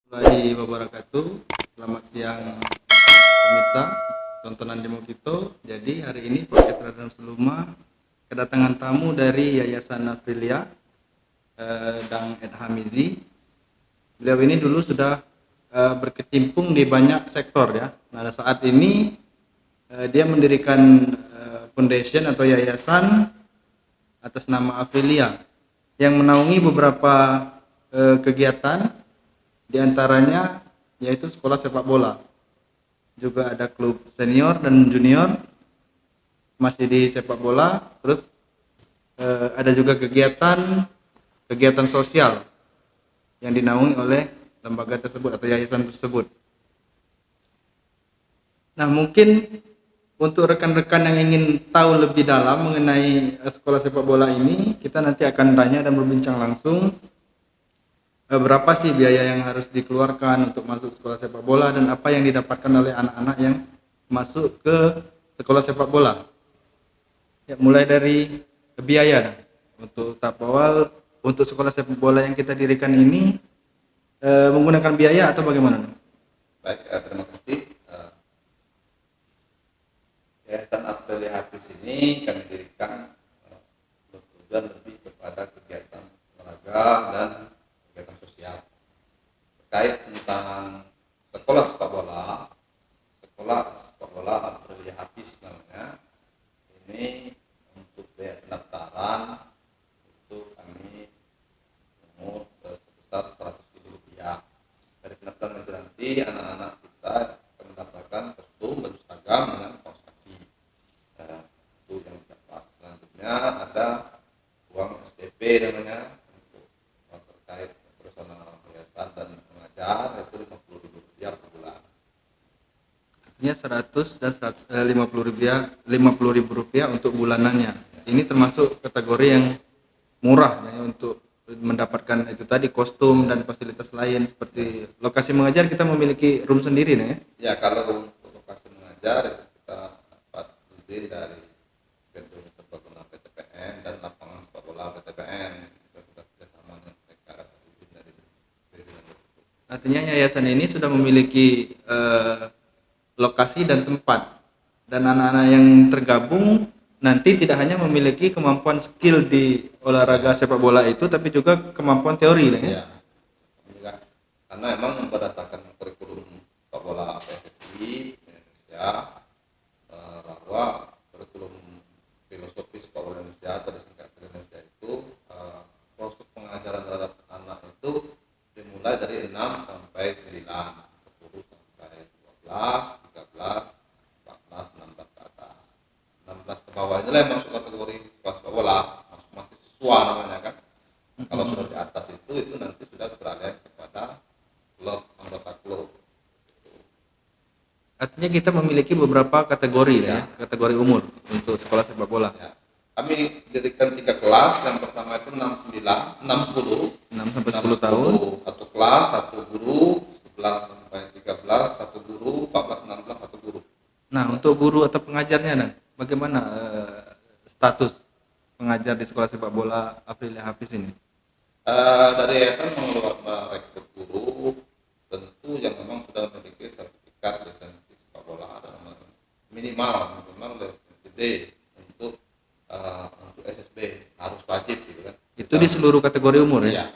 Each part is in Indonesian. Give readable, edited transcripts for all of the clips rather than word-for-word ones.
Warahmatullahi wabarakatuh. Selamat siang pemirsa tontonan Demo Kito. Jadi hari ini podcast Radar Seluma kedatangan tamu dari Yayasan Aprilia dan Ed Hamizi. Beliau ini dulu sudah berkecimpung di banyak sektor ya. Nah saat ini dia mendirikan foundation atau yayasan atas nama Aprilia yang menaungi beberapa kegiatan. Di antaranya yaitu sekolah sepak bola. Juga ada klub senior dan junior masih di sepak bola. Terus ada juga kegiatan sosial yang dinaungi oleh lembaga tersebut atau yayasan tersebut. Nah, mungkin untuk rekan-rekan yang ingin tahu lebih dalam mengenai sekolah sepak bola ini, kita nanti akan tanya dan berbincang langsung berapa sih biaya yang harus dikeluarkan untuk masuk sekolah sepak bola dan apa yang didapatkan oleh anak-anak yang masuk ke sekolah sepak bola. Ya, mulai dari biaya untuk tahap awal untuk sekolah sepak bola yang kita dirikan ini menggunakan biaya atau bagaimana? Baik, terima kasih. Yayasan Aprilia Hafiz ini kami dirikan bertujuan lebih kepada kegiatan olahraga dan kegiatan sosial terkait tentang sekolah sepak bola Aprilia Hafiz namanya. Ini untuk biaya pendaftaran itu kami mengut sebesar Rp100.000. Dari pendaftaran itu nanti anak-anak kita akan mendapatkan kostum dan seragam dengan kaos kaki. Itu yang dapat. Selanjutnya ada uang SPP namanya untuk terkait personal yayasan dan pengajar, itu Rp50.000 per bulan. Artinya 100 dan 50 ribu rupiah untuk bulanannya. Ini termasuk kategori yang murah ya, untuk mendapatkan itu tadi kostum dan fasilitas lain seperti lokasi mengajar. Kita memiliki room sendiri ya. Ya, kalau untuk lokasi mengajar itu kita dapat izin dari gedung sepak bola PTPN dan lapangan sepak bola PTPN. Kita sudah kerjasama dengan mereka izin dari presiden. Artinya yayasan ini sudah memiliki lokasi dan tempat, dan anak-anak yang tergabung nanti tidak hanya memiliki kemampuan skill di olahraga sepak bola itu, tapi juga kemampuan teori ya. Ya, karena memang berdasarkan kurikulum sepak bola PSSI Indonesia bahwa kurikulum filosofis sepak bola Indonesia atau disingkat Indonesia itu proses pengajaran terhadap anak itu dimulai dari 6 sampai 9, 10 sampai 12, 13, 14, 16 ke atas. 16 ke bawah inilah yang masuk kategori sepak bola, masih siswa namanya kan. Kalau sudah di atas itu nanti sudah beralih kepada klub, anggota klub. Artinya kita memiliki beberapa kategori ya, kategori umur untuk sekolah sepak bola. Ya. Kami dirikan 3 kelas. Yang pertama itu 6 sampai 10 tahun. Satu kelas, satu guru, 11 sampai 13, satu guru, 14, 16, satu guru. Nah, untuk guru atau pengajarnya bagaimana status pengajar di sekolah sepak bola Aprilia Hafiz ini? Dari yayasan merekrut guru tentu yang memang sudah memiliki sertifikat lisensi sepak bola dan minimal lisensi D untuk SSB harus wajib gitu kan. Itu di seluruh kategori umur ya? Iya.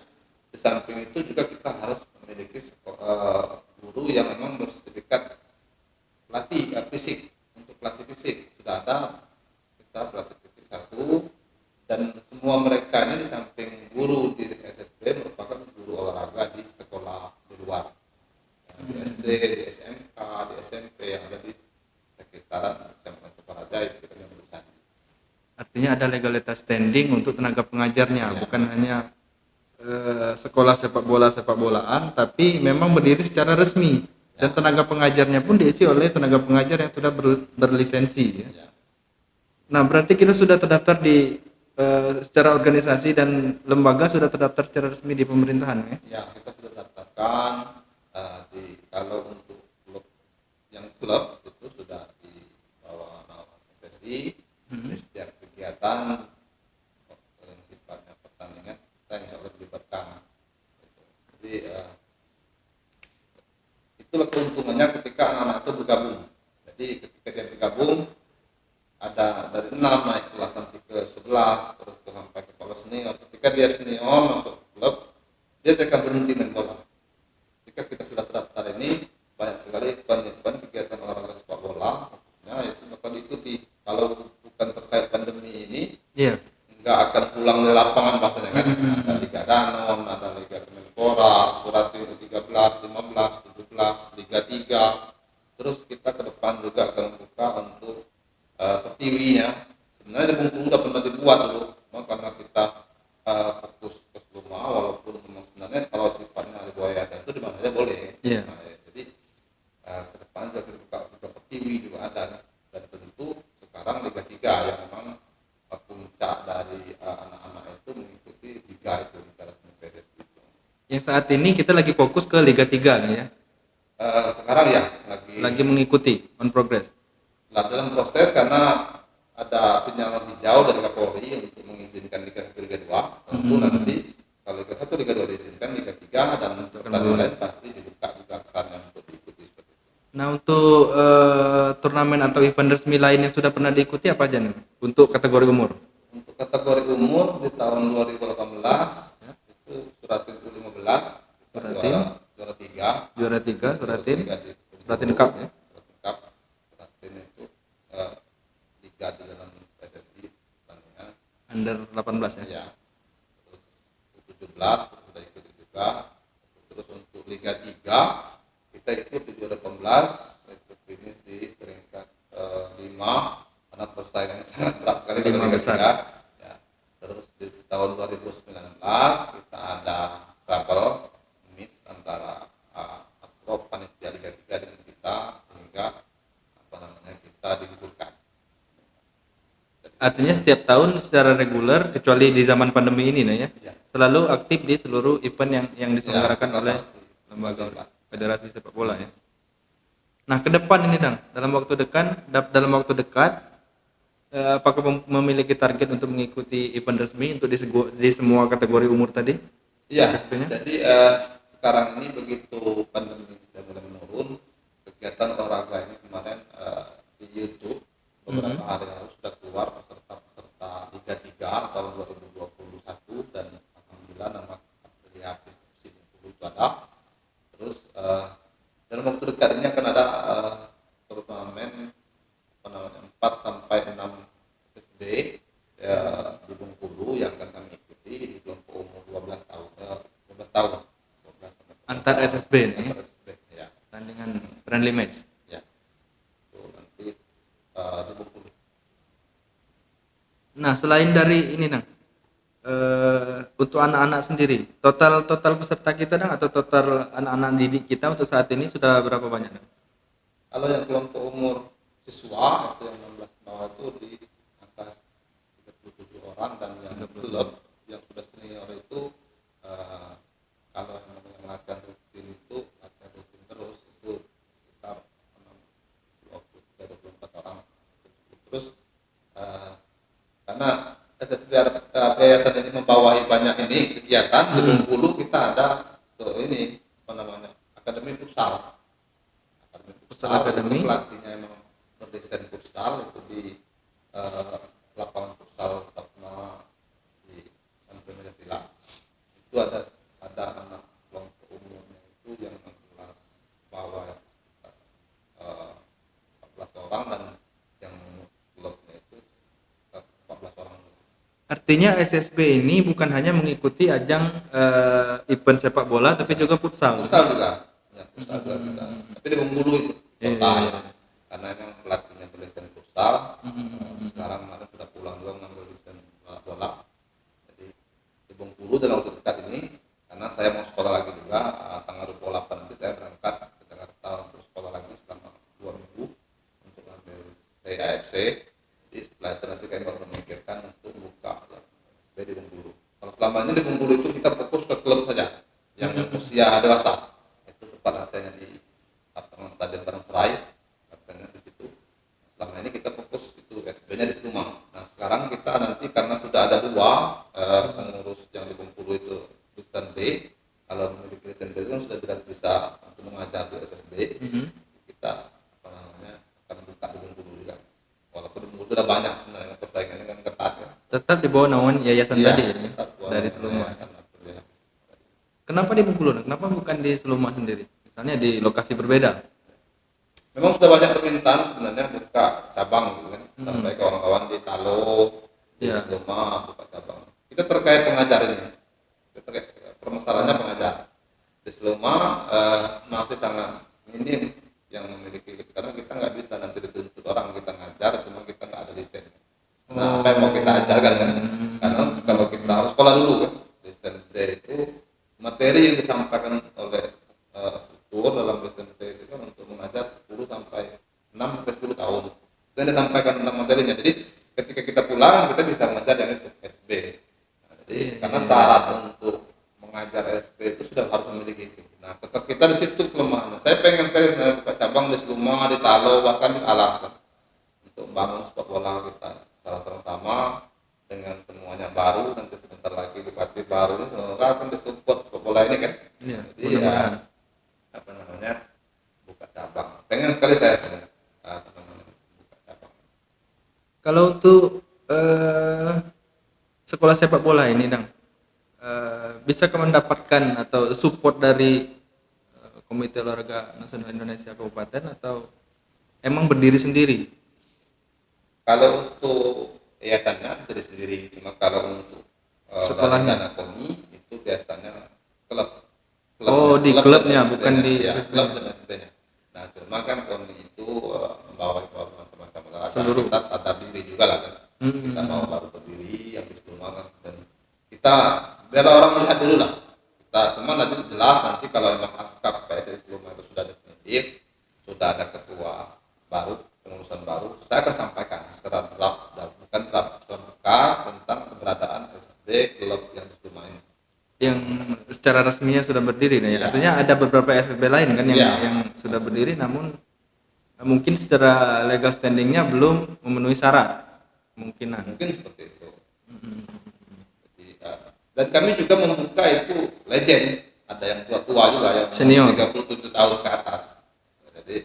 Di samping itu juga kita harus memiliki guru yang memang bersertifikat pelatih fisik. Untuk pelatih fisik sudah ada, kita pelatih fisik 1, dan semua mereka ini di samping guru di SSB merupakan guru olahraga di sekolah di luar, di SD, di SMK, di SMP yang ada di sekitaran Kecamatan Sukaraja itu kita yang berusaha. Artinya ada legalitas standing untuk tenaga pengajarnya, ya. Bukan hanya sekolah sepak bolaan, tapi memang berdiri secara resmi, ya. Dan tenaga pengajarnya pun diisi oleh tenaga pengajar yang sudah berlisensi. Ya. Nah, berarti kita sudah terdaftar di secara organisasi dan lembaga sudah terdaftar secara resmi di pemerintahan ya? Ya, kita sudah daftarkan kalau untuk klub itu sudah di bawah PSSI. Setiap kegiatan yang sifatnya pertandingan kita insya Allah dilibatkan. Jadi itulah keuntungannya ketika anak-anak itu bergabung. Jadi ketika dia bergabung ada dari 6 naik kelas nanti ke 11 terus ke sampai ke kelas senior. Ketika dia senior masuk klub, dia akan berhenti main bola. Ketika kita sudah terdaftar ini, banyak sekali event-event kegiatan olahraga sepak bola, itu bakal diikuti. Kalau bukan terkait pandemi ini, Iya. nggak akan pulang dari lapangan bahasanya kan. Ada Liga Danon, ada Liga Kemenpora, Surati 13, 15, 17, Liga 3. Terus kita ke depan juga akan buka untuk pertiwinya. Sebenarnya di Bengkulu udah pernah dibuat dulu, cuma karena kita fokus ke rumah, walaupun memang sebenarnya kalau sifatnya di buaya itu di mana aja boleh. Iya. Nah, jadi ke depan juga kita buka pertiwi juga ada, dan tentu sekarang Liga 3 yang memang puncak dari anak-anak itu mengikuti liga itu, liga resmi PSSI itu. Yang saat ini kita lagi fokus ke Liga 3 nih ya. Sekarang ya Lagi mengikuti on progress. dalam proses karena ada sinyal hijau dari Kapolri untuk mengizinkan Liga 1 Liga 2. Tentu nanti kalau Liga 1 Liga 2 diizinkan, Liga 3 dan pertandingan lain pasti dibuka juga akan untuk diikuti seperti itu. Nah, untuk turnamen atau event resmi lain yang sudah pernah diikuti apa aja nih untuk kategori umur? Untuk kategori umur di tahun 2018 itu Suratin U15 Suratin. juara 3 Suratin Suratin Cup ya. Suratin itu liga di dalam PSSI pertandingan Under 18 ya. ya. Terus U17 sudah ikut juga. Terus untuk Liga 3 kita ikut di juara 18, ikut ini di peringkat 5 karena persaingannya sangat berat sekali di 5 Liga besar. 3. Ya. Terus di tahun 2019 kita ada travel miss antara panitia Liga 3 dengan kita, sehingga kita diliburkan. Artinya setiap tahun secara reguler kecuali di zaman pandemi ini ya, Ya. selalu aktif di seluruh event yang diselenggarakan Ya, oleh pasti. lembaga federasi sepak bola ya. Nah, ke depan ini Dang, dalam waktu dekat apakah memiliki target untuk mengikuti event resmi untuk di semua kategori umur tadi? Iya, SSP-nya? jadi sekarang ini begitu pandemi sudah mulai menurun, kegiatan olahraga ini kemarin di YouTube beberapa hari lalu sudah keluar peserta Liga 3 tahun 2021 dan alhamdulillah nama afiliasi itu ada. Terus dalam waktu dekat ini akan ada turnamen 4 sampai 6 SD di Bengkulu yang akan kami ikuti di kelompok umur 12 tahun. Antar SSB nih, Antar SSB, ya. tandingan friendly match. Ya. Itu nanti di Bengkulu. Nah, selain dari ini Dang, untuk anak-anak sendiri, total peserta kita Dang, atau total anak-anak didik kita untuk saat ini sudah berapa banyak Dang? Kalau yang kelompok umur siswa itu yang 16 bawah itu di atas 37 orang, dan yang klub yang sudah senior itu kalau yang latihan rutin itu latihan rutin terus itu sekitar 23-24 orang. Terus karena SSB yayasan ini membawahi banyak ini kegiatan, di Bengkulu kita ada akademi futsal. Akademi. Pelatihnya emang berdesain futsal itu di lapangan futsal Sapna di Santo Pancasila. Itu ada anak kelompok umurnya itu yang kelas bawah 14 orang dan yang klubnya itu 14 orang. Artinya SSB ini bukan hanya mengikuti ajang event sepak bola tapi juga futsal. Futsal juga. Ya, futsal juga kita. Tapi di Bengkulu itu kota Iya. karena memang pelatihnya berdesain futsal. Sekarang ada sudah pulang juga mengambil desain bola. Jadi di Bengkulu dalam waktu dekat ini, karena saya mau sekolah lagi juga tanggal 28 nanti saya berangkat ke Jakarta untuk sekolah lagi selama 2 minggu untuk ambil CAFC. Jadi setelah itu nanti kami baru memikirkan untuk buka SSB di Bengkulu. Kalau selama ini di Bengkulu itu kita fokus ke klub saja yang usia dewasa. Itu tempat latihannya di lapangan Stadion Barang Serai. tetap di bawah naungan yayasan Iya, tadi ya, tetap dari Seluma. Yayasan Afrilia. Kenapa di Bengkulu? Kenapa bukan di Seluma sendiri? Misalnya di lokasi berbeda. Memang sudah banyak permintaan sebenarnya buka cabang gitu kan. Sampai kawan-kawan di Talo, di Iya. Seluma buka cabang. Itu terkait pengajar ini. Itu terkait permasalahannya pengajar. Di Seluma masih sangat minim yang memiliki, karena kita nggak bisa nanti dituntut orang kita ngajar, cuma kita nggak ada desain. Nah, apa yang mau kita ajarkan kan? Karena kalau kita harus sekolah dulu kan, desain D itu materi yang disampaikan oleh struktur dalam desain D itu kan untuk mengajar 10 sampai 6 sampai 10 tahun. Itu yang disampaikan tentang materinya. Jadi ketika kita pulang kita bisa mengajar yang itu SB. Nah, jadi karena syarat untuk mengajar SB itu sudah harus memiliki itu. Nah, tetap kita di situ kelemahannya. Saya pengen sekali buka cabang di Seluma, di Talo, bahkan di Alasan untuk bangun sepak bola kita sama-sama dengan semuanya baru. Nanti sebentar lagi bupati baru ini semoga akan disupport sepak bola ini kan. Iya, Jadi mudah-mudahan. apa namanya, buka cabang. Pengen sekali saya sebenarnya buka cabang. Kalau untuk sekolah sepak bola ini, Dang, bisa mendapatkan atau support dari Komite Olahraga Nasional Indonesia Kabupaten atau emang berdiri sendiri? Kalau untuk yayasannya dari sendiri, cuma kalau untuk Sekolahnya? dana KONI itu biasanya klub. Oh, di Klub klubnya, dan bukan SSB-nya. di Ya, SSB. klub dan SSB-nya. Nah, cuma kan KONI itu membawa teman-teman olahraga. Seluruh. Kita sadar diri juga lah kan. Kita mau baru berdiri, habis rumah kan, dan kita biar orang melihat dulu lah. Kita cuma nanti jelas nanti kalau memang askap PSSI Seluma itu sudah definitif, sudah ada ketua baru, pengurusan baru, saya akan sampaikan secara draft dan bukan draft, secara bekas tentang keberadaan SSB klub yang di Seluma ini. Yang secara resminya sudah berdiri, nah, ya. Iya. Artinya ada beberapa SSB lain kan yang Iya. yang sudah berdiri, namun mungkin secara legal standingnya belum memenuhi syarat, kemungkinan. Mungkin seperti itu. Jadi, dan kami juga membuka itu legend, ada yang tua-tua juga yang Senior. 37 tahun ke atas. Jadi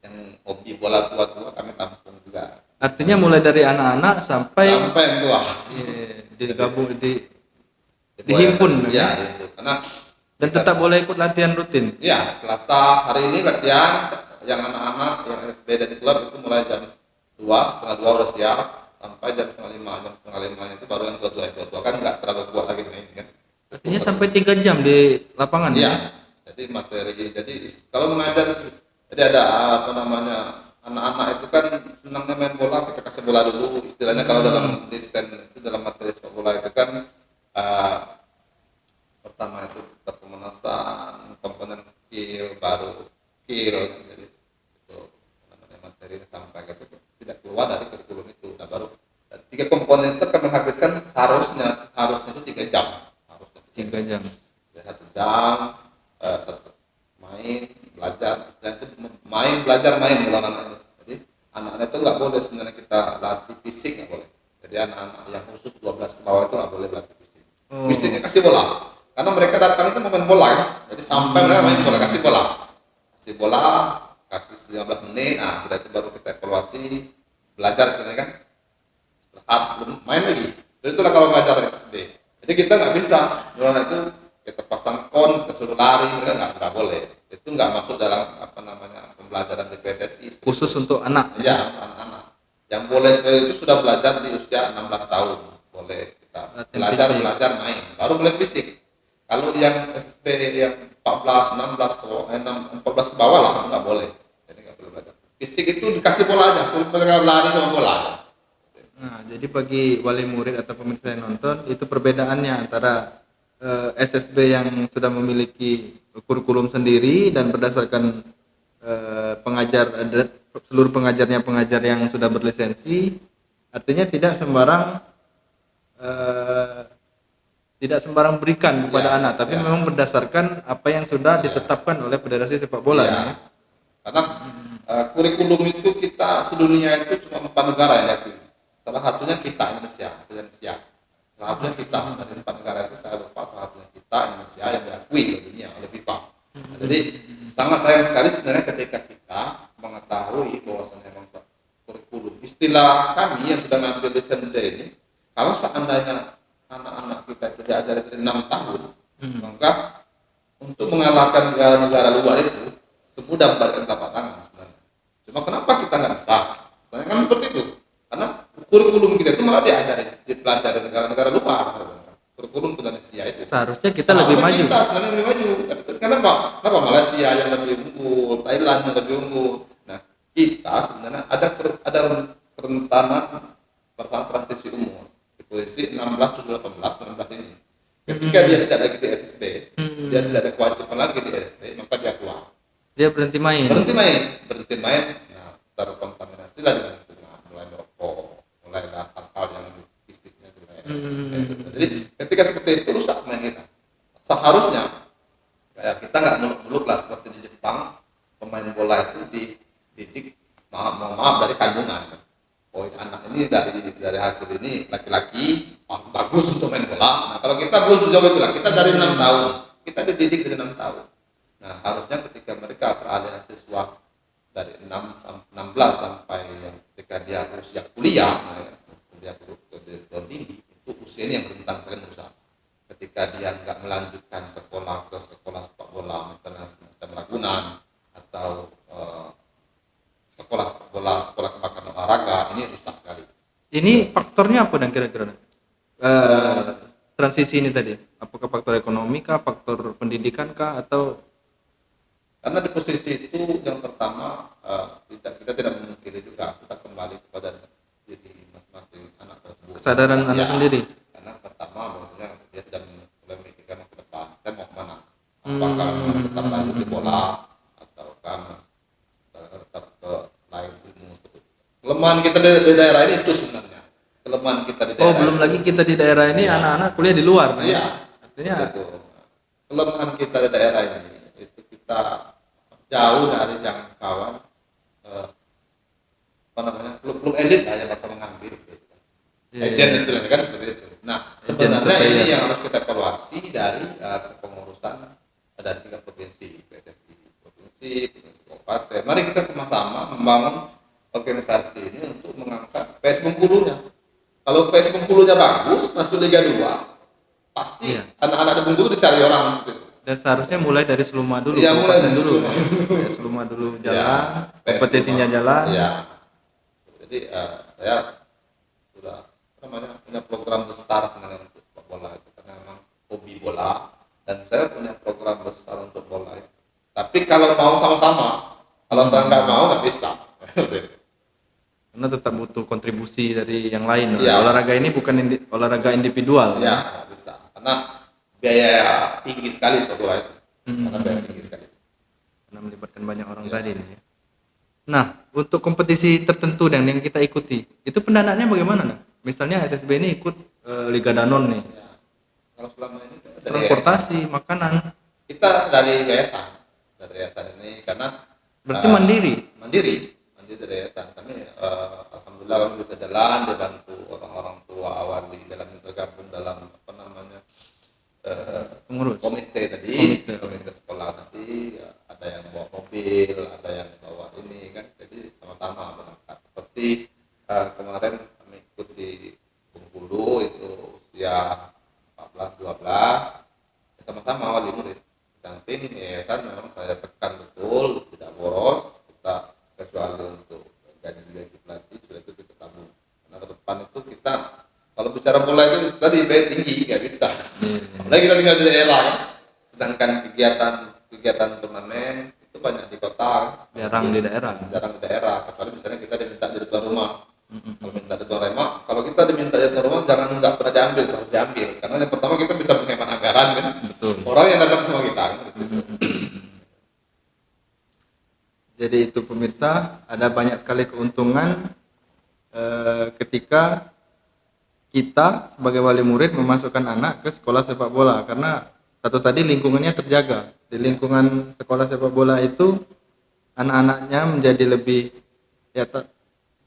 yang hobi bola tua-tua kami tampung juga. Artinya mulai dari anak-anak sampai Sampai yang tua. digabung dihimpun, Ya, kan? dihimpun. Karena Dan tetap boleh ikut latihan rutin. ya, Selasa hari ini latihan yang anak-anak yang SD dan klub itu mulai jam 2, setengah 2 udah siap sampai jam setengah 5. Jam setengah 5 itu baru yang tua-tua. Yang tua-tua kan nggak terlalu kuat lagi main kan. Artinya sampai 3 jam di lapangan. Iya. Ya? Jadi materi, jadi kalau mengajar, jadi ada apa namanya, anak-anak itu kan senangnya main bola, kita kasih bola dulu. Istilahnya kalau dalam desain itu, dalam materi sepak bola itu kan pertama itu kita pemanasan, komponen skill, baru skill. Jadi itu namanya materi sampai gitu tidak keluar dari kurikulum itu. Nah, baru dan 3 komponen itu akan menghabiskan harusnya itu 3 jam. Harusnya 3 jam. Ya, 1 jam main belajar, istilahnya itu main belajar main kalau anak-anak itu. Jadi anak-anak itu nggak boleh sebenarnya kita latih fisik, nggak boleh. Jadi anak-anak yang khusus 12 ke bawah itu nggak boleh latih fisik. Fisiknya kasih bola, karena mereka datang itu mau main bola kan. Jadi sampai mereka main bola, kasih bola, kasih 15 menit. Nah, sudah itu baru kita evaluasi, belajar istilahnya kan. Harus main lagi. Jadi itulah kalau belajar SD. Jadi kita nggak bisa, bola itu kita pasang kita suruh lari, mereka nggak boleh. Itu nggak masuk dalam apa namanya pembelajaran di PSSI. Khusus untuk anak. Ya, anak-anak. Yang boleh seperti itu sudah belajar di usia 16 tahun. Boleh kita Latihan fisik. belajar main, baru boleh fisik. Kalau yang SD yang 14, 16 ke bawah, 14 ke bawah lah nggak boleh. Jadi nggak boleh belajar. Fisik itu dikasih bola aja, suruh mereka lari sama bola aja. Nah, jadi bagi wali murid atau pemirsa yang nonton, itu perbedaannya antara SSB yang sudah memiliki kurikulum sendiri dan berdasarkan seluruh pengajarnya pengajar yang sudah berlisensi, artinya tidak sembarang berikan kepada Ya, anak, tapi ya. memang berdasarkan apa yang sudah Ya. ditetapkan oleh Federasi Sepak Bola. Ya. Ya. Karena kurikulum itu kita sedunia itu cuma 4 negara yang diakui. Salah satunya kita Indonesia. Salah satunya kita dari 4 negara itu saya lupa, salah satunya kita Indonesia yang diakui oleh dunia, oleh FIFA. Nah, jadi sangat sayang sekali sebenarnya ketika kita mengetahui bahwasannya memang kurikulum istilah kami yang sudah ngambil desain ini kalau seandainya anak-anak kita itu diajari dari 6 tahun, maka untuk mengalahkan negara-negara luar itu semudah membalikkan telapak tangan sebenarnya. Cuma kenapa kita nggak bisa? Sebenarnya kan seperti itu. Karena kurikulum kita itu malah dipelajari negara-negara luar. Kurikulum Indonesia itu. Seharusnya kita lebih maju. Kita sebenarnya lebih maju. Kenapa? Kenapa Malaysia yang lebih unggul, Thailand yang lebih unggul. Nah, kita sebenarnya ada kerentanan transisi umur di posisi 16, 17, 18, 19 ini. Ketika dia tidak lagi di SSB, dia tidak ada kewajiban lagi di SSB, maka dia keluar. Dia berhenti main. Nah, terkontaminasi lah dengan lingkungan, mulai merokok, mulai hal-hal yang bisnisnya juga. Jadi ketika seperti itu rusak main kita. Seharusnya kayak kita nggak muluk-muluk lah seperti di Jepang, pemain bola itu dididik maaf dari kandungan. Oh, anak ini dari hasil ini laki-laki bagus untuk main bola. Nah, kalau kita belum sejauh itu lah, kita dari 6 tahun, kita dididik dari 6 tahun. Nah, harusnya ketika mereka beralih siswa dari 16 sampai ketika dia usia kuliah, dia perguruan tinggi, itu usia ini yang rentan sekali merusak. Ketika dia nggak melanjutkan sekolah ke sekolah sepak bola, misalnya semacam Ragunan atau sekolah sepak bola, sekolah kebanggaan olahraga, ini rusak sekali. Ini faktornya apa dan kira-kira? Transisi ini tadi, apakah faktor ekonomi kah, faktor pendidikan kah, atau karena di posisi itu yang pertama kita tidak memungkiri juga, kita kembali kepada diri masing-masing anak tersebut, kesadaran anak sendiri. Karena pertama bahwasanya dia tidak mulai memikirkan ke depan, saya mau kemana, apakah tetap lanjut di bola atau kan tetap ke lain ilmu. Kelemahan kita di daerah ini itu sebenarnya kelemahan kita di daerah. Belum lagi kita di daerah ini anak-anak kuliah di luar. Iya, artinya itu kelemahan kita di daerah ini itu kita jauh dari jangkauan klub-klub elit lah yang bakal mengambil agent istilahnya kan seperti itu. Nah, sebenarnya ini yang harus kita evaluasi dari kepengurusan dari 3 provinsi, PSSI provinsi, kabupaten. Mari kita sama-sama membangun organisasi ini untuk mengangkat PS Bengkulunya. Kalau PS Bengkulunya bagus, masuk Liga 2, pasti anak-anak di Bengkulu dicari orang gitu. Dan seharusnya mulai dari Seluma dulu. Iya, mulai dari dulu. Seluma dulu jalan, kompetisinya jalan. Iya. Jadi saya sudah punya program besar mengenai untuk bola itu karena memang hobi bola, dan saya punya program besar untuk bola itu. Tapi kalau mau sama-sama, kalau saya nggak mau nggak bisa. Karena tetap butuh kontribusi dari yang lain. Ya. Olahraga ini bukan olahraga individual. Ya, nggak bisa. Karena biaya tinggi sekali sepak bola itu. Karena biaya tinggi sekali. Karena melibatkan banyak orang tadi nih. Nah, untuk kompetisi tertentu dan yang kita ikuti, itu pendanaannya bagaimana? Nah? Misalnya SSB ini ikut Liga Danon nih. Ya. Kalau selama ini transportasi, makanan. Kita dari yayasan ini karena berarti mandiri dari yayasan. Kami alhamdulillah kami bisa jalan, dibantu orang-orang tua awal di dalam tergabung dalam pengurus komite sekolah tadi, ada yang bawa mobil, ada yang bawa ini kan, jadi sama-sama berangkat. Seperti kemarin kami ikut di Bengkulu itu usia 14-12, sama-sama wali murid. Samping yayasan memang saya tekan betul tidak boros, kita kecuali untuk gaji pelatih sudah itu kita tabung. Karena ke depan itu kita kalau bicara bola itu tadi bayar tinggi nggak bisa. Apalagi kita tinggal di daerah kan. Sedangkan kegiatan turnamen itu banyak di kota. Jarang di daerah. Kecuali misalnya kita diminta di tuan rumah. Kalau minta di tuan rumah, kalau kita diminta di tuan rumah jangan nggak pernah diambil. Karena yang pertama kita bisa menghemat anggaran kan. Betul. Orang yang datang sama kita kan. Jadi itu pemirsa, ada banyak sekali keuntungan ketika kita sebagai wali murid memasukkan anak ke sekolah sepak bola, karena satu tadi lingkungannya terjaga. Di lingkungan sekolah sepak bola itu anak-anaknya menjadi lebih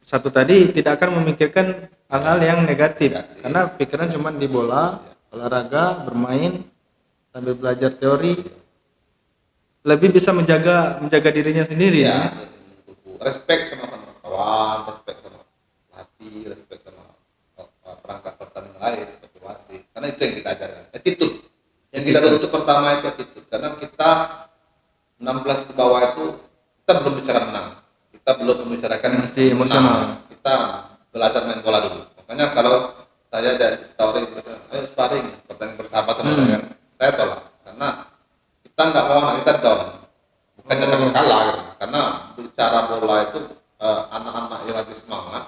satu tadi tidak akan memikirkan hal-hal yang negatif. Karena pikiran cuma di bola, olahraga, bermain sambil belajar teori, lebih bisa menjaga dirinya sendiri. Respect sama kawan, respect sama pelatih, respect sama perangkat pertandingan lain seperti wasit. Karena itu yang kita ajarkan, attitude. Yang kita tuntut pertama itu attitude. Karena kita 16 ke bawah itu kita belum bicara menang, kita belum membicarakan Masih menang. emosional. Kita belajar main bola dulu. Makanya kalau saya dari tawarin, ayo sparring, pertandingan persahabatan, kan saya tolak karena kita nggak mau anak kita down, bukan jangan kalah gitu. Karena bicara bola itu anak-anak yang lagi semangat,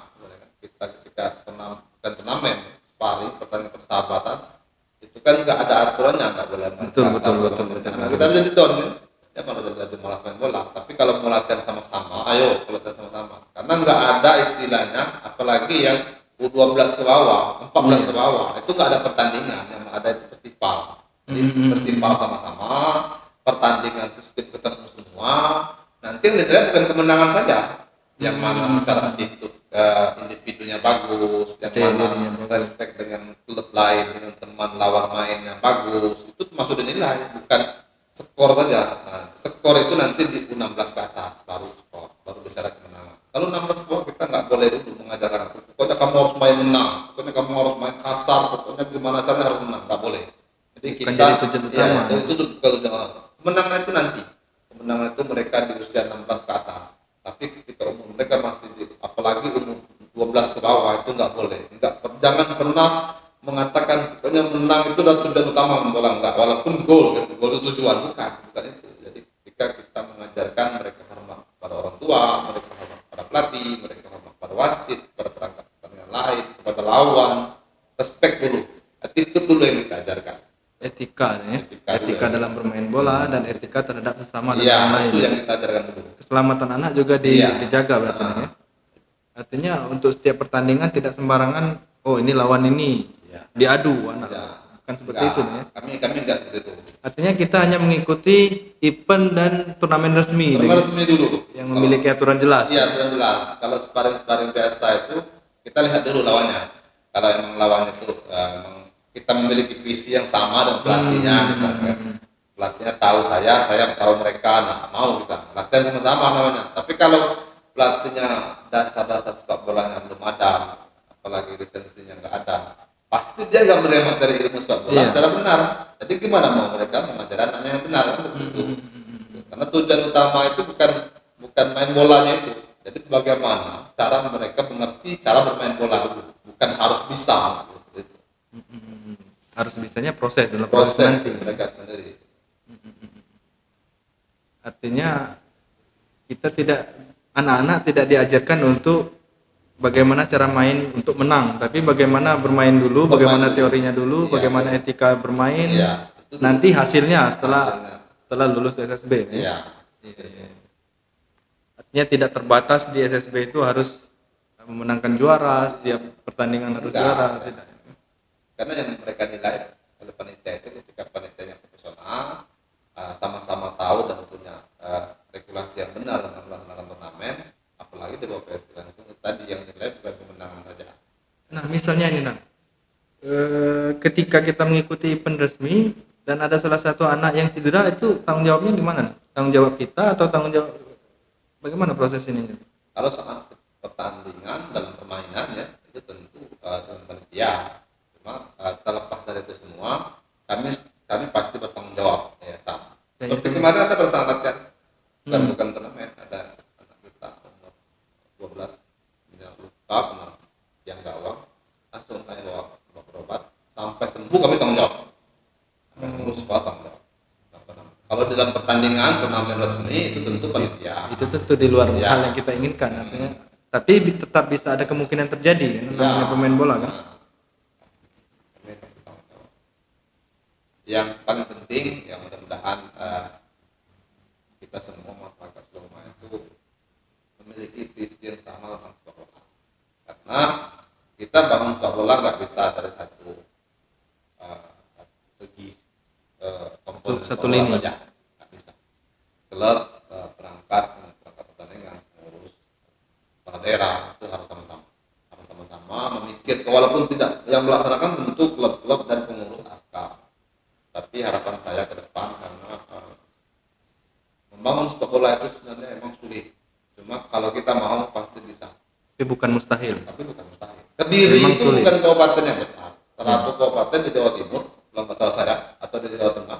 kita ketika turnamen sparring pertandingan persahabatan itu kan nggak ada aturannya, nggak boleh Betul. Nah, kita jadi down kan, ya malah jadi malas main bola. Tapi kalau mau latihan sama-sama, ayo latihan sama-sama. Karena nggak ada istilahnya, apalagi yang U12 ke bawah, 14 ke bawah, itu nggak ada pertandingan, yang ada itu festival. Jadi festival sama-sama, pertandingan sistem ketemu semua. Nanti yang dilihat bukan kemenangan saja, yang mana secara individunya bagus, yang mana respect dengan klub lain, dengan teman lawan main yang bagus, itu termasuk dinilai, bukan skor saja. Nah, skor itu nanti di U16 ke atas baru skor, baru bicara kemenangan. Kalau 16 skor kita nggak boleh dulu mengajarkan aku. Pokoknya kamu harus main menang, pokoknya kamu harus main kasar, pokoknya gimana caranya harus menang, nggak boleh. Jadi kita jadi tujuan utama. itu bukan utama. Kemenangan itu nanti. Kemenangan itu mereka di usia 16 ke atas. Tapi ketika umur mereka masih apalagi umur 12 ke bawah itu nggak boleh. Jangan pernah mengatakan pokoknya menang itu adalah tujuan utama bola, enggak. Walaupun gol itu tujuan, bukan itu. Jadi ketika kita mengajarkan mereka hormat pada orang tua, mereka hormat pada pelatih, mereka hormat pada wasit, pada perangkat pertandingan lain, kepada lawan, respect dulu, attitude dulu yang kita ajarkan. Etika dalam bermain bola dan etika terhadap sesama dan Iya, orang lain. itu yang kita ajarkan dulu. Keselamatan anak juga dijaga berarti ya. Artinya untuk setiap pertandingan tidak sembarangan, oh ini lawan ini diadu anak. Bukan seperti itu ya. Kami enggak seperti itu. Artinya kita hanya mengikuti event dan turnamen resmi. Resmi dulu. Yang memiliki aturan jelas. Iya, aturan jelas. Kalau sparring biasa itu kita lihat dulu lawannya. Kalau emang lawannya itu kita memiliki visi yang sama dengan pelatihnya, misalnya pelatihnya tahu saya tahu mereka, nah mau kita latihan sama-sama namanya. Tapi kalau pelatihnya dasar-dasar sepak bolanya belum ada, apalagi lisensinya nggak ada, pasti dia nggak menerima materi ilmu sepak bola secara benar. Jadi gimana mau mereka mengajarkan anaknya yang benar kan begitu? Karena tujuan utama itu bukan main bolanya itu. Jadi bagaimana cara mereka mengerti cara bermain bola dulu, bukan harus bisa. Harus bisanya proses nanti. Mereka sendiri. Artinya anak-anak tidak diajarkan untuk bagaimana cara main untuk menang, tapi bagaimana bermain dulu, bagaimana teorinya dulu, bagaimana etika bermain. Nanti hasilnya setelah lulus SSB. Artinya tidak terbatas di SSB itu harus memenangkan juara, setiap pertandingan harus juara. Tidak. Karena yang mereka nilai oleh panitia itu ketika panitianya profesional, sama-sama tahu dan punya regulasi yang benar dalam melaksanakan turnamen, apalagi di bawah PSSI itu tadi yang nilai bukan kemenangan saja. Nah misalnya ini ketika kita mengikuti event resmi dan ada salah satu anak yang cedera, itu tanggung jawabnya gimana? Tanggung jawab kita atau tanggung jawab bagaimana proses ini? Kalau saat pertandingan dalam permainan ya itu tentu dalam panitia. Cuma terlepas dari itu semua, kami pasti bertanggung jawab yayasan. Seperti kemarin ada persahabatan bukan turnamen, ada anak kita umur 12 yang luka kemarin yang nggak uang, langsung kami bawa berobat sampai sembuh, kami tanggung jawab. Sampai sembuh sekolah tanggung jawab. Kalau dalam pertandingan turnamen resmi itu tentu panitia. Itu tentu di luar hal yang kita inginkan, artinya. Tapi tetap bisa ada kemungkinan terjadi, namanya pemain bola kan. Yang paling penting yang mudah-mudahan kita semua masyarakat Sulma itu memiliki visi yang sama tentang sepak bola. Karena kita bangun sepak bola nggak bisa dari satu segi komponen satu lini saja, nggak bisa. Klub, perangkat pertandingan, pengurus kepala daerah itu harus sama-sama memikirkan, walaupun tidak yang melaksanakan tentu klub-klub dan pengurus askar. Tapi harapan saya ke depan, karena membangun sepak bola itu sebenarnya emang sulit. Cuma kalau kita mau pasti bisa. Tapi bukan mustahil. Kediri itu sulit. bukan kabupaten yang besar, salah satu kabupaten di Jawa Timur, kalau nggak salah saya, atau di Jawa Tengah,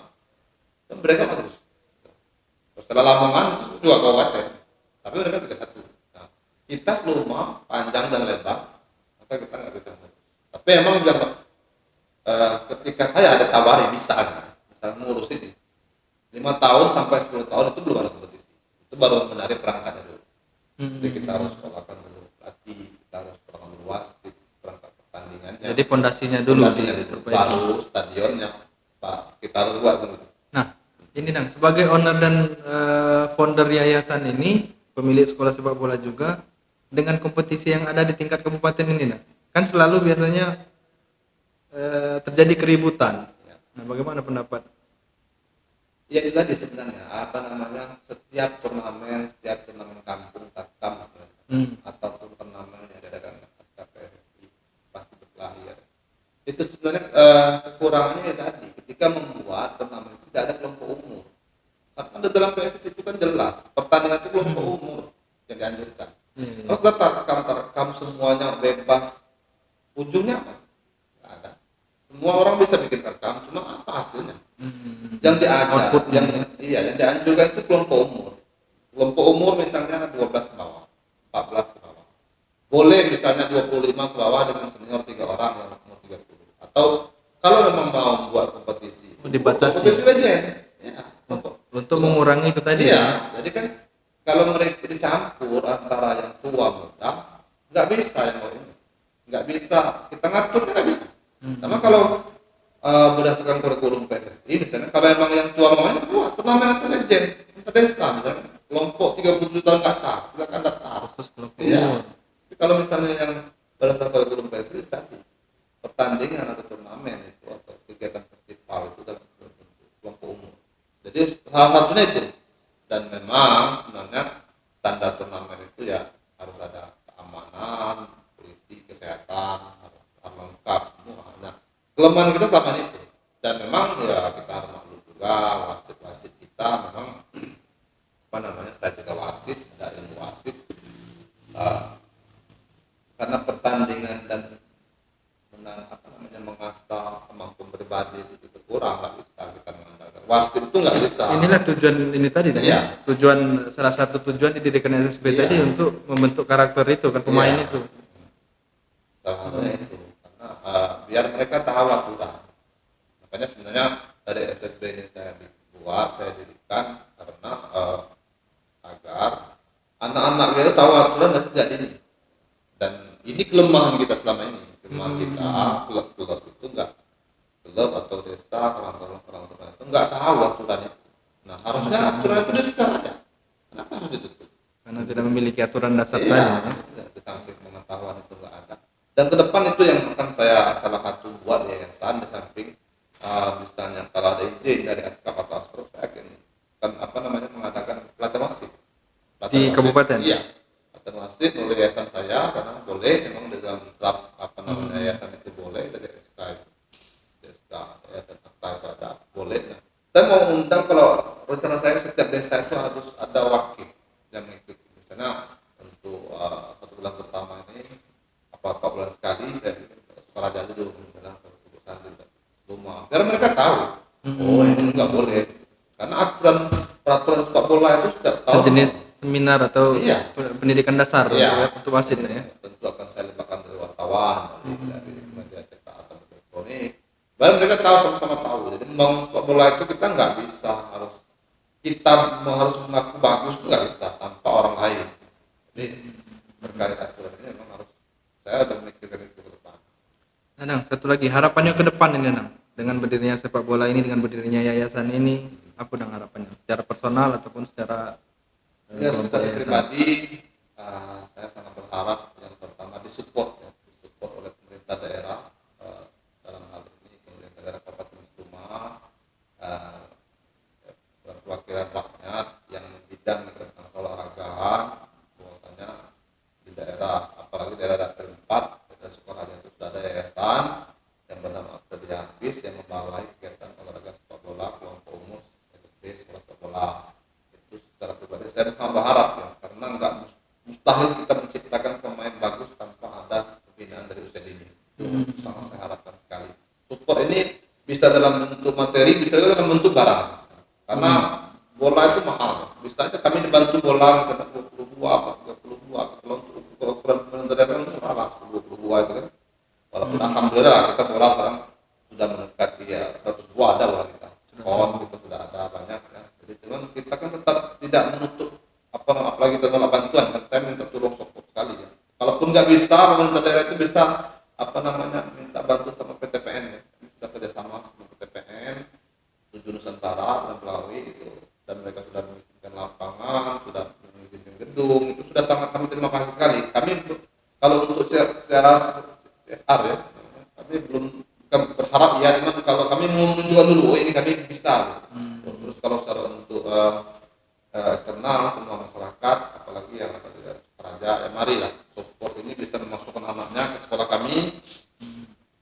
dan mereka bagus. Setelah Lamongan itu dua kabupaten, tapi mereka tidak satu. Nah, kita Seluma panjang dan lebar, maka kita nggak bisa ngurus. Tapi emang ketika saya ada tawari bisa ngurus ini 5 tahun sampai 10 tahun itu belum ada kompetisi, itu baru menarik perangkatnya dulu. Jadi kita harus sekolahkan dulu pelatih, kita harus perangkat dulu wasit, perangkat pertandingannya. Jadi pondasinya dulu, baru stadionnya Pak kita harus buat dulu. Nah, ini Nang, sebagai owner dan founder yayasan ini, pemilik sekolah sepak bola juga, dengan kompetisi yang ada di tingkat kabupaten ini Nang, kan selalu biasanya terjadi keributan. Nah, bagaimana pendapat? Ya itu tadi sebenarnya setiap turnamen kampung tatam ataupun turnamen yang diadakan KPSI pasti berkelahi ya. Itu sebenarnya kekurangannya ya tadi ketika membuat turnamen itu tidak ada kelompok umur. Karena di dalam PSSI itu kan jelas pertandingan itu kelompok umur yang dianjurkan. Kalau kita kamu semuanya bebas, ujungnya apa? Nggak ada. Semua orang bisa bikin rekam, cuma apa hasilnya? Yang dianjurkan itu kelompok umur. Kelompok umur misalnya 12 ke bawah, 14 ke bawah. Boleh misalnya 25 ke bawah dengan senior 3 orang yang umur 30. Atau kalau memang mau buat kompetisi, dibatasi. Kompetisi legend. Ya, untuk mengurangi itu tadi. Iya, jadi kan kalau mereka dicampur antara yang tua muda, nggak bisa yang ini. Nggak bisa, kita ngatur nggak bisa. Sama kalau berdasarkan kurikulum PSSI misalnya kalau emang yang tua maunya buat turnamen atau legend antar desa misalnya kelompok 37 tahun ke atas silakan daftar. Iya. Tapi kalau misalnya yang berdasarkan kurikulum PSSI tadi pertandingan atau turnamen itu atau kegiatan festival itu dalam kelompok umur. Jadi salah satunya itu, dan memang sebenarnya standar turnamen itu ya harus ada keamanan, polisi, kesehatan, harus lengkap semua. Nah, kelemahan kita selama itu, dan memang ya kita harus maklum juga wasit kita memang saya juga wasit, ada ilmu wasit, karena pertandingan dan mengasah kemampuan pribadi itu kurang, nggak bisa kita mengandalkan wasit itu nggak bisa. Inilah tujuan ini tadi ya. Salah satu tujuan dididikan SSB tadi untuk membentuk karakter itu kan pemain itu. Salah satunya itu karena biar mereka tahu aturan. Makanya sebenarnya dari SSB ini saya dirikan karena agar anak-anak kita tahu aturan dan sejak dini. Dan ini kelemahan kita selama ini. Kelemahan kita klub-klub itu enggak, klub atau desa orang itu enggak tahu aturannya. Nah, harusnya aturan itu disediakan aja. Kenapa harus ditutup? Karena tidak memiliki aturan dasar tadi. Di samping pengetahuan itu enggak ada. Dan ke depan itu yang akan saya salah satu buat yayasan di samping misalnya kalau ada izin dari Askap atau Asprov saya akan mengadakan pelatihan wasit di kabupaten. Iya, pelatihan wasit oleh yayasan saya karena boleh memang di dalam draft yayasan itu boleh dari SK yayasan SK itu ada boleh. Nah, saya mau undang kalau rencana saya setiap desa itu harus ada wakil yang mengikuti. Misalnya untuk 1 bulan pertama ini 4 bulan sekali saya sekolah jalan dulu misalnya keputusan di rumah biar mereka tahu ini nggak boleh karena peraturan sepak bola itu setiap tahun sejenis seminar atau pendidikan dasar untuk wasit ya. Tentu akan saya libatkan dari wartawan dari media cetak atau elektronik biar mereka tahu sama-sama tahu. Jadi membangun sepak bola itu kita nggak bisa harus mengaku bagus itu nggak bisa tanpa orang lain. Jadi berkait aturan ini memang harus saya udah memikirkan itu ke depan. Nah, Nang, satu lagi harapannya ke depan ini Nang, dengan berdirinya sepak bola ini, dengan berdirinya yayasan ini, apa Nang harapannya secara personal ataupun secara secara pribadi saya sangat berharap yang pertama disupport oleh pemerintah daerah dalam hal ini pemerintah daerah Kabupaten Suma, perwakilan rakyat yang bidang tentang olahragaan bahwasanya di daerah apalagi daerah terempat ada sekolah yang sudah ada yayasan yang bernama Akademi Hafiz yang membalai kegiatan olahraga sepak bola kelompok umur SSB sekolah sepak bola. Itu secara pribadi saya sangat berharap ya karena nggak mustahil kita menciptakan pemain bagus tanpa ada pembinaan dari usia dini. Itu sangat saya harapkan sekali. materi, bisa juga dalam bentuk barang. Karena bola itu mahal. Bisa aja kami dibantu bola misalnya 22, 32. Kalau untuk ukuran daerah itu murah lah 22 itu kan. Walaupun alhamdulillah kita bola sekarang sudah mendekati ya 100 buah ada bola kita. Kita sudah ada banyak ya. Jadi cuman kita kan tetap tidak menutup apalagi kita nolak bantuan kan, saya minta tolong support sekali ya. Kalaupun nggak bisa, pemerintah daerah itu bisa minta bantuan sama PTPN ya. Kami sudah kerjasama sama PTPN, Tujuh Nusantara dan Pelawi itu, dan mereka sudah mengizinkan lapangan, sudah mengizinkan gedung, itu sudah sangat kami terima kasih sekali. Kami kalau untuk secara CSR ya, kami belum berharap ya, cuman kalau kami mau menunjukkan dulu, oh ini kami bisa. Terus kalau secara untuk eksternal semua masyarakat, apalagi yang ada di Raja, ya marilah support ini bisa memasukkan anaknya ke sekolah kami,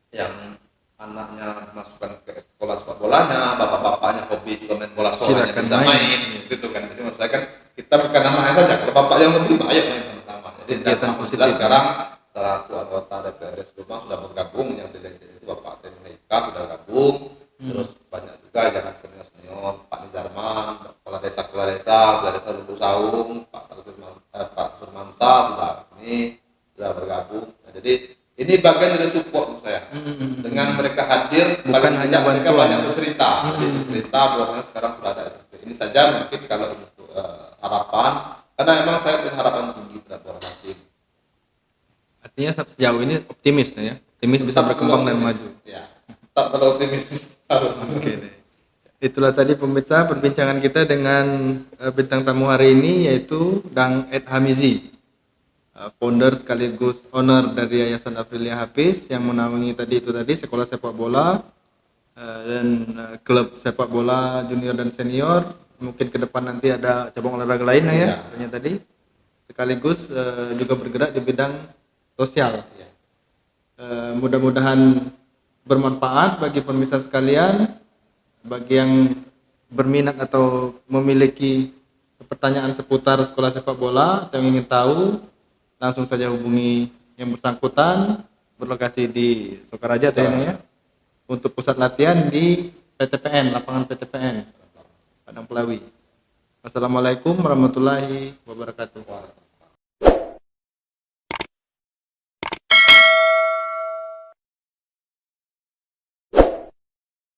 yang anaknya masukkan ke sekolah sepak bolanya, bapak-bapaknya hobi juga main bola solanya bisa main, gitu kan. Jadi maksud saya kan kita bukan anaknya saja, kalau bapak yang hobi ayo main sama-sama. Jadi dan alhamdulillah sekarang salah satu anggota DPRD Subang sudah bergabung, yang direktur itu Bapak Teni Meika sudah gabung, terus banyak juga yang senior Pak Nizarman, kepala desa Lubuk Saung, Pak Surmansa sudah bergabung. Nah, jadi ini bagian dari support menurut saya. Dengan mereka hadir, bukan hanya mereka banyak bercerita. Jadi bercerita bahwasanya sekarang sudah ada SMP. Ini saja mungkin kalau untuk harapan, karena memang saya punya harapan tinggi terhadap orang hakim. Artinya sejauh ini optimis ya, optimis bisa berkembang dan maju. Ya, tetap kalau optimis harus. Oke deh. Itulah tadi pemirsa perbincangan kita dengan bintang tamu hari ini, yaitu Dang Ed Hamizi, founder sekaligus owner dari Yayasan Afrilia Hafiz, yang menaungi tadi sekolah sepak bola dan klub sepak bola junior dan senior. Mungkin ke depan nanti ada cabang olahraga lain ya. Tadi sekaligus juga bergerak di bidang sosial. Mudah-mudahan bermanfaat bagi pemirsa sekalian. Bagi yang berminat atau memiliki pertanyaan seputar sekolah sepak bola atau yang ingin tahu, langsung saja hubungi yang bersangkutan, berlokasi di Sokaraja ya, untuk pusat latihan di PTPN, lapangan PTPN Padang Pelawi. Wassalamualaikum warahmatullahi wabarakatuh.